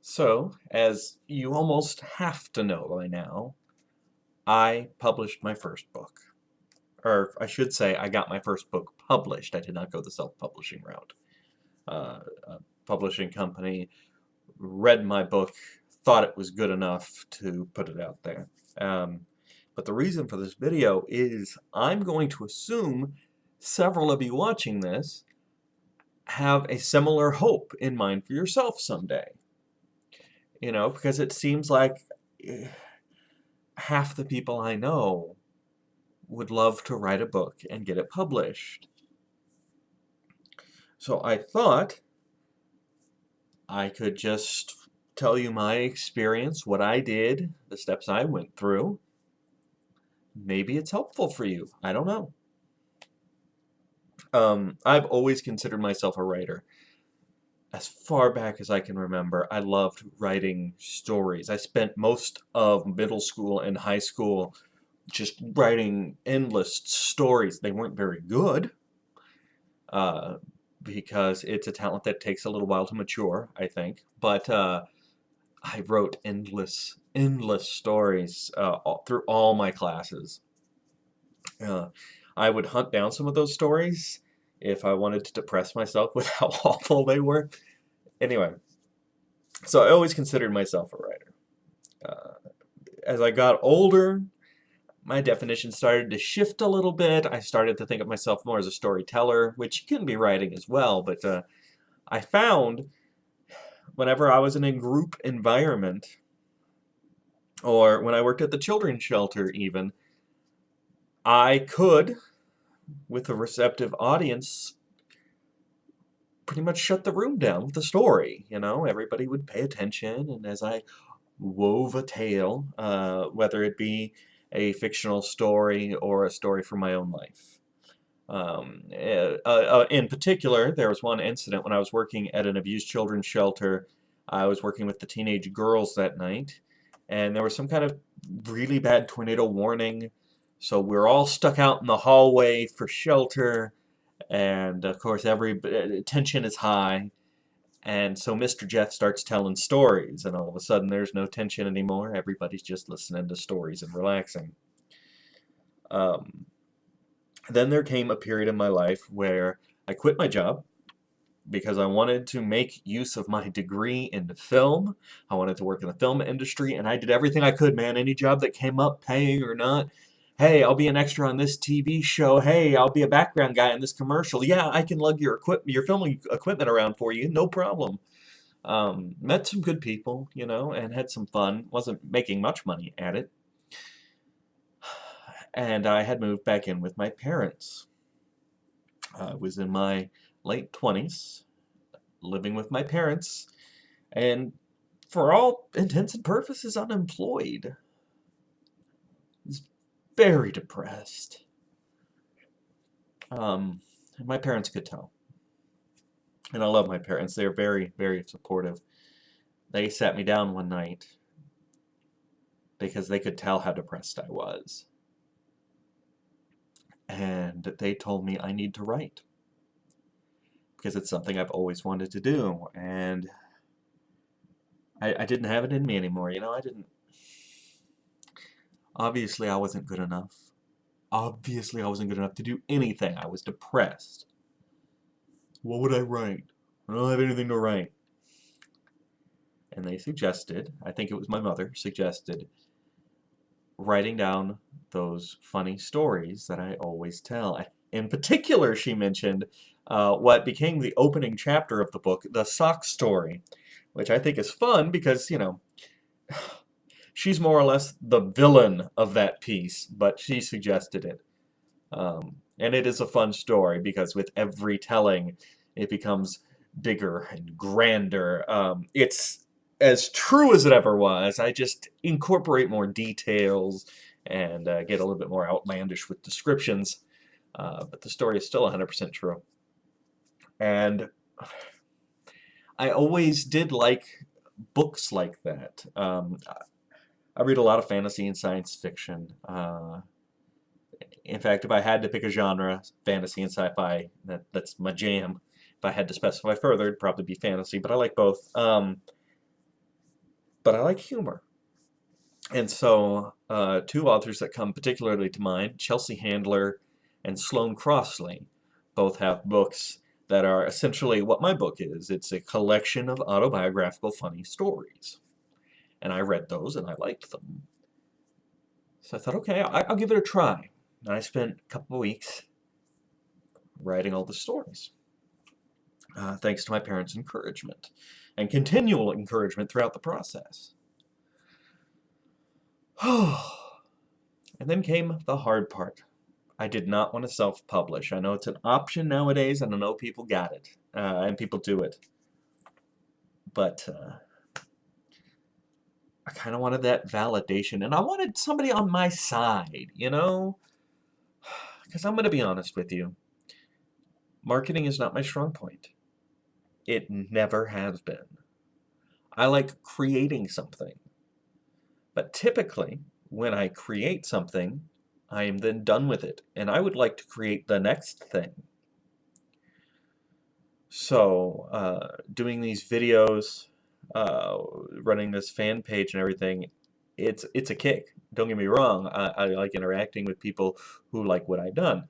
So, as you almost have to know by now, I published my first book. Or I should say, I got my first book published. I did not go the self-publishing route. A publishing company read my book, thought it was good enough to put it out there. But the reason for this video is I'm going to assume several of you watching this have a similar hope in mind for yourself someday. You know, because it seems like half the people I know would love to write a book and get it published. So I thought I could just tell you my experience, what I did, the steps I went through. Maybe it's helpful for you. I don't know. I've always considered myself a writer. As far back as I can remember, I loved writing stories. I spent most of middle school and high school just writing endless stories. They weren't very good, because it's a talent that takes a little while to mature, I think. But I wrote endless stories through all my classes. I would hunt down some of those stories if I wanted to depress myself with how awful they were. Anyway, so I always considered myself a writer. As I got older, my definition started to shift a little bit. I started to think of myself more as a storyteller, which can be writing as well, but I found whenever I was in a group environment, or when I worked at the children's shelter even, I could, with a receptive audience, pretty much shut the room down with a story. You know, everybody would pay attention, and as I wove a tale, whether it be a fictional story or a story from my own life. In particular, there was one incident when I was working at an abused children's shelter. I was working with the teenage girls that night, and there was some kind of really bad tornado warning, so we're all stuck out in the hallway for shelter, and of course every tension is high. And so Mr. Jeff starts telling stories, and all of a sudden there's no tension anymore. Everybody's just listening to stories and relaxing. Then there came a period in my life where I quit my job because I wanted to make use of my degree in film. I wanted to work in the film industry, and I did everything I could, man. Any job that came up, paying or not. Hey, I'll be an extra on this TV show. Hey, I'll be a background guy in this commercial. Yeah, I can lug your filming equipment around for you, no problem. Met some good people, you know, and had some fun. Wasn't making much money at it. And I had moved back in with my parents. I was in my late 20s, living with my parents, and for all intents and purposes, unemployed. I was very depressed. And my parents could tell. And I love my parents. They're very, very supportive. They sat me down one night because they could tell how depressed I was. And they told me I need to write because it's something I've always wanted to do, and I didn't have it in me anymore. You know, I didn't. Obviously, I wasn't good enough. Obviously, I wasn't good enough to do anything. I was depressed. What would I write? I don't have anything to write. And they suggested, I think it was my mother, suggested writing down those funny stories that I always tell. In particular, she mentioned what became the opening chapter of the book, the sock story, which I think is fun because, you know, she's more or less the villain of that piece, but she suggested it. And it is a fun story because with every telling, it becomes bigger and grander. It's as true as it ever was. I just incorporate more details and get a little bit more outlandish with descriptions. But the story is still 100% true. And I always did like books like that. I read a lot of fantasy and science fiction. In fact, if I had to pick a genre, fantasy and sci-fi, that's my jam. If I had to specify further, it'd probably be fantasy, but I like both. but I like humor. And so, two authors that come particularly to mind, Chelsea Handler and Sloane Crossley, both have books that are essentially what my book is. It's a collection of autobiographical funny stories. And I read those and I liked them. So I thought, okay, I'll give it a try. And I spent a couple of weeks writing all the stories, thanks to my parents' encouragement and continual encouragement throughout the process. And then came the hard part. I did not want to self-publish. I know it's an option nowadays, and I know people got it, and people do it. But I kind of wanted that validation, and I wanted somebody on my side, you know? Because I'm going to be honest with you. Marketing is not my strong point. It never has been. I like creating something. But typically, when I create something, I am then done with it, and I would like to create the next thing. So, doing these videos, running this fan page and everything, it's a kick. Don't get me wrong, I like interacting with people who like what I've done.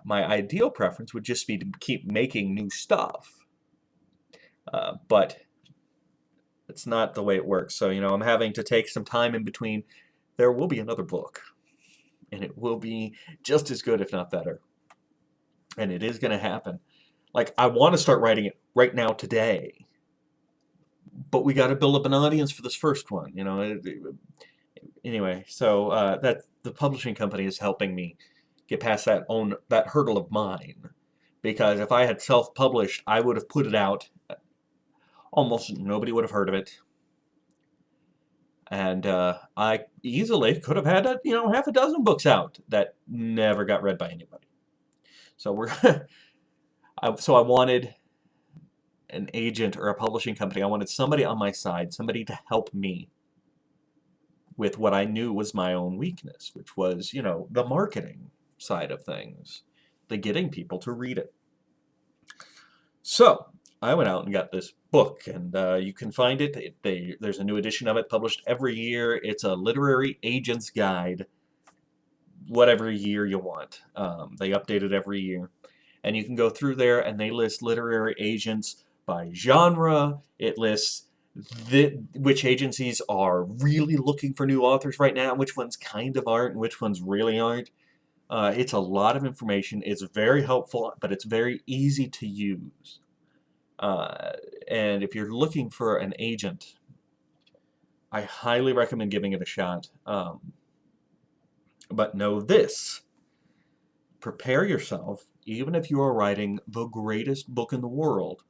My ideal preference would just be to keep making new stuff, but it's not the way it works. So, you know, I'm having to take some time in between. There will be another book, and it will be just as good, if not better. And it is going to happen. Like, I want to start writing it right now today, but we got to build up an audience for this first one, you know. Anyway, so that the publishing company is helping me get past that hurdle of mine, because if I had self-published, I would have put it out. Almost nobody would have heard of it. And I easily could have had, half a dozen books out that never got read by anybody. So so I wanted an agent or a publishing company. I wanted somebody on my side, somebody to help me with what I knew was my own weakness, which was, the marketing side of things, the getting people to read it. So I went out and got this book, and you can find it. There's a new edition of it published every year. It's a literary agent's guide, whatever year you want. They update it every year. And you can go through there, and they list literary agents by genre. It lists which agencies are really looking for new authors right now, which ones kind of aren't, and which ones really aren't. It's a lot of information. It's very helpful, but it's very easy to use. And if you're looking for an agent, I highly recommend giving it a shot. But know this. Prepare yourself, even if you are writing the greatest book in the world,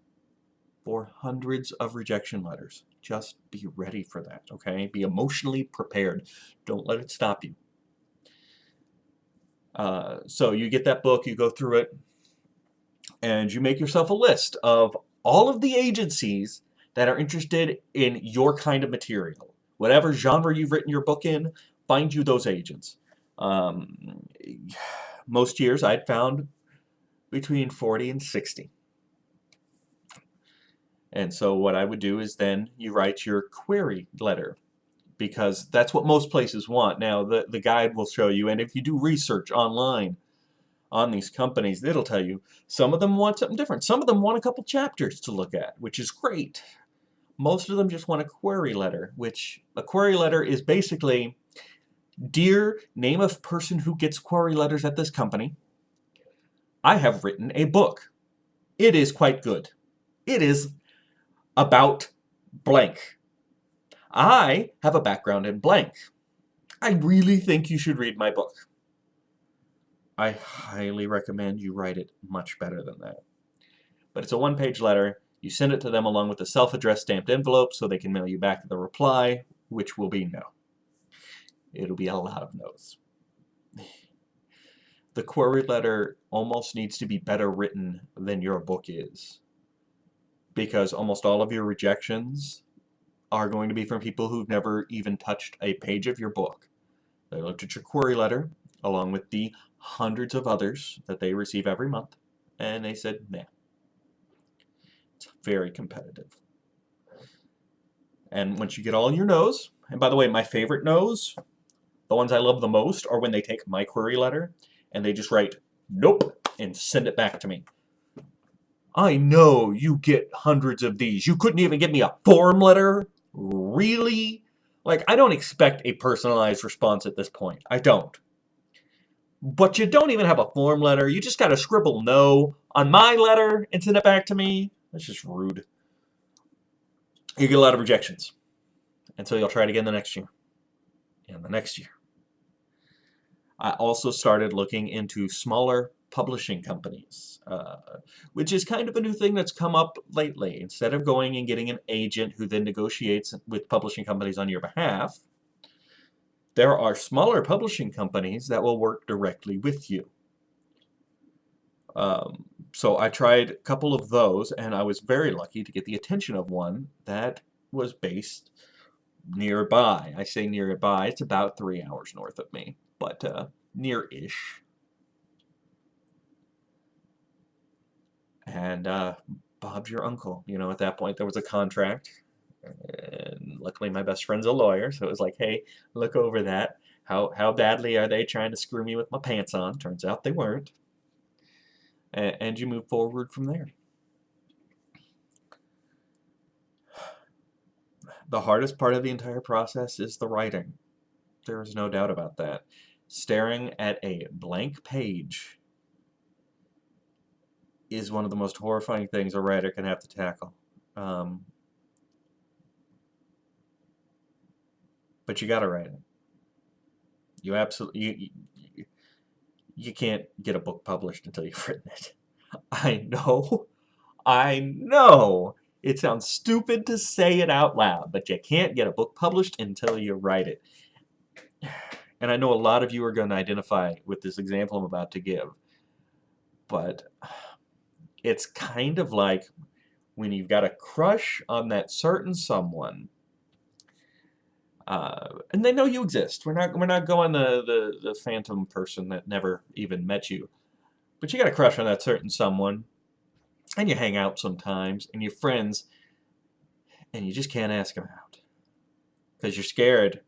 for hundreds of rejection letters. Just be ready for that, okay? Be emotionally prepared. Don't let it stop you. So you get that book, you go through it, and you make yourself a list of all of the agencies that are interested in your kind of material. Whatever genre you've written your book in, find you those agents. Most years I'd found between 40 and 60. And so what I would do is then you write your query letter, because that's what most places want. Now, the guide will show you, and if you do research online on these companies, it'll tell you some of them want something different. Some of them want a couple chapters to look at, which is great. Most of them just want a query letter, which a query letter is basically, dear name of person who gets query letters at this company, I have written a book. It is quite good. It is about blank. I have a background in blank. I really think you should read my book. I highly recommend you write it much better than that. But it's a one-page letter. You send it to them along with a self-addressed stamped envelope so they can mail you back the reply, which will be no. It'll be a lot of no's. The query letter almost needs to be better written than your book is, because almost all of your rejections are going to be from people who've never even touched a page of your book. They looked at your query letter along with the hundreds of others that they receive every month, and they said, nah. It's very competitive. And once you get all your no's, and by the way, my favorite no's, the ones I love the most, are when they take my query letter and they just write, nope, and send it back to me. I know you get hundreds of these. You couldn't even give me a form letter? Really? Like, I don't expect a personalized response at this point. I don't. But you don't even have a form letter. You just gotta scribble no on my letter and send it back to me. That's just rude. You get a lot of rejections. And so you'll try it again the next year. And the next year. I also started looking into smaller publishing companies, which is kind of a new thing that's come up lately. Instead of going and getting an agent who then negotiates with publishing companies on your behalf, there are smaller publishing companies that will work directly with you. So I tried a couple of those, and I was very lucky to get the attention of one that was based nearby. I say nearby, it's about 3 hours north of me, but near-ish. And Bob's your uncle. You know, at that point there was a contract, and luckily my best friend's a lawyer, so it was like, hey, look over that. How badly are they trying to screw me with my pants on? Turns out they weren't. And you move forward from there. The hardest part of the entire process is the writing. There is no doubt about that. Staring at a blank page is one of the most horrifying things a writer can have to tackle. But you gotta write it. You absolutely... You can't get a book published until you've written it. I know. I know. It sounds stupid to say it out loud, but you can't get a book published until you write it. And I know a lot of you are going to identify with this example I'm about to give, but it's kind of like when you've got a crush on that certain someone, and they know you exist. We're not going the phantom person that never even met you, but you got a crush on that certain someone, and you hang out sometimes, and you're friends, and you just can't ask them out because you're scared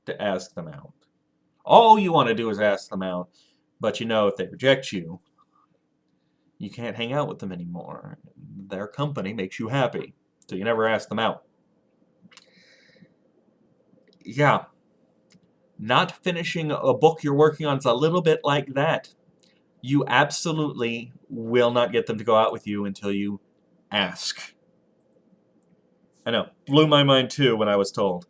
to ask them out. All you want to do is ask them out, but you know if they reject you, you can't hang out with them anymore. Their company makes you happy, so you never ask them out. Yeah, not finishing a book you're working on is a little bit like that. You absolutely will not get them to go out with you until you ask. I know, blew my mind too when I was told.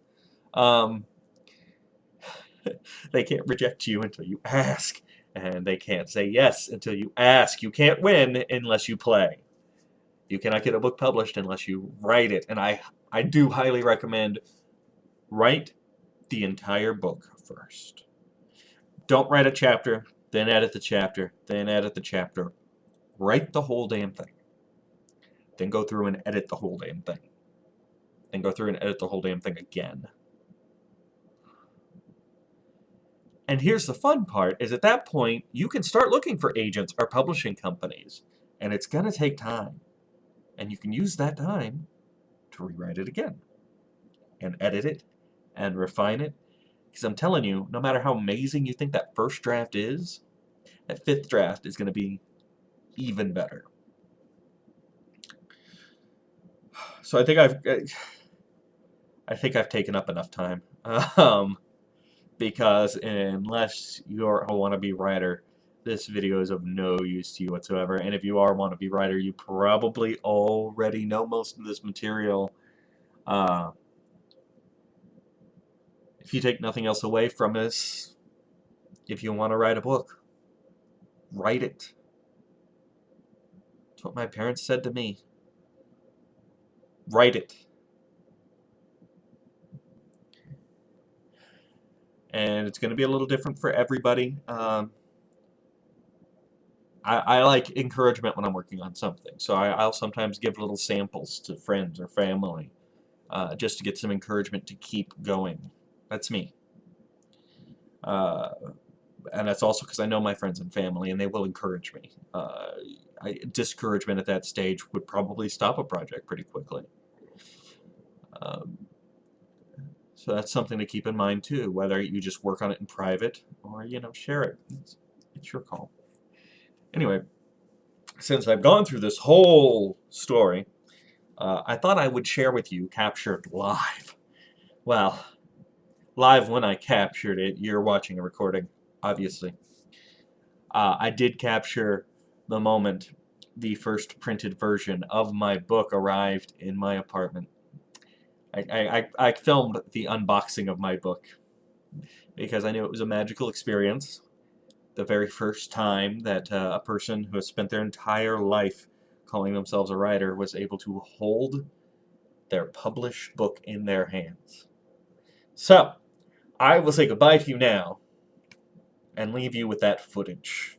They can't reject you until you ask, and they can't say yes until you ask. You can't win unless you play. You cannot get a book published unless you write it, and I do highly recommend write the entire book first. Don't write a chapter, then edit the chapter, then edit the chapter. Write the whole damn thing. Then go through and edit the whole damn thing. Then go through and edit the whole damn thing again. And here's the fun part, is at that point, you can start looking for agents or publishing companies. And it's going to take time. And you can use that time to rewrite it again. And edit it. And refine it. Because I'm telling you, no matter how amazing you think that first draft is, that fifth draft is going to be even better. So I think I've taken up enough time. Because unless you're a wannabe writer, this video is of no use to you whatsoever. And if you are a wannabe writer, you probably already know most of this material. If you take nothing else away from this, if you want to write a book, write it. That's what my parents said to me. Write it. And it's going to be a little different for everybody. I like encouragement when I'm working on something, so I'll sometimes give little samples to friends or family just to get some encouragement to keep going. That's me. And that's also because I know my friends and family, and they will encourage me. Discouragement at that stage would probably stop a project pretty quickly. So that's something to keep in mind too, whether you just work on it in private or, share it. It's your call. Anyway, since I've gone through this whole story, I thought I would share with you Captured Live. Well, live when I captured it. You're watching a recording, obviously. I did capture the moment the first printed version of my book arrived in my apartment. I filmed the unboxing of my book because I knew it was a magical experience. The very first time that a person who has spent their entire life calling themselves a writer was able to hold their published book in their hands. So, I will say goodbye to you now and leave you with that footage.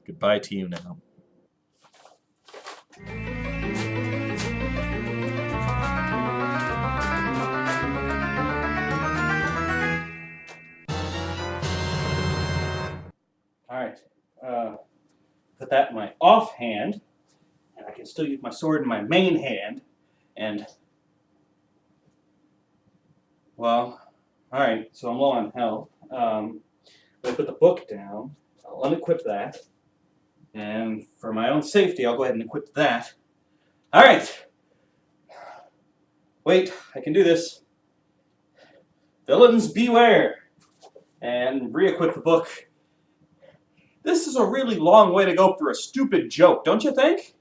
Goodbye to you now. Alright, put that in my off hand, and I can still use my sword in my main hand, and, well, alright, so I'm low on health. I'm going to put the book down, I'll unequip that, and for my own safety, I'll go ahead and equip that. Alright! Wait, I can do this. Villains beware! And re-equip the book. This is a really long way to go for a stupid joke, don't you think?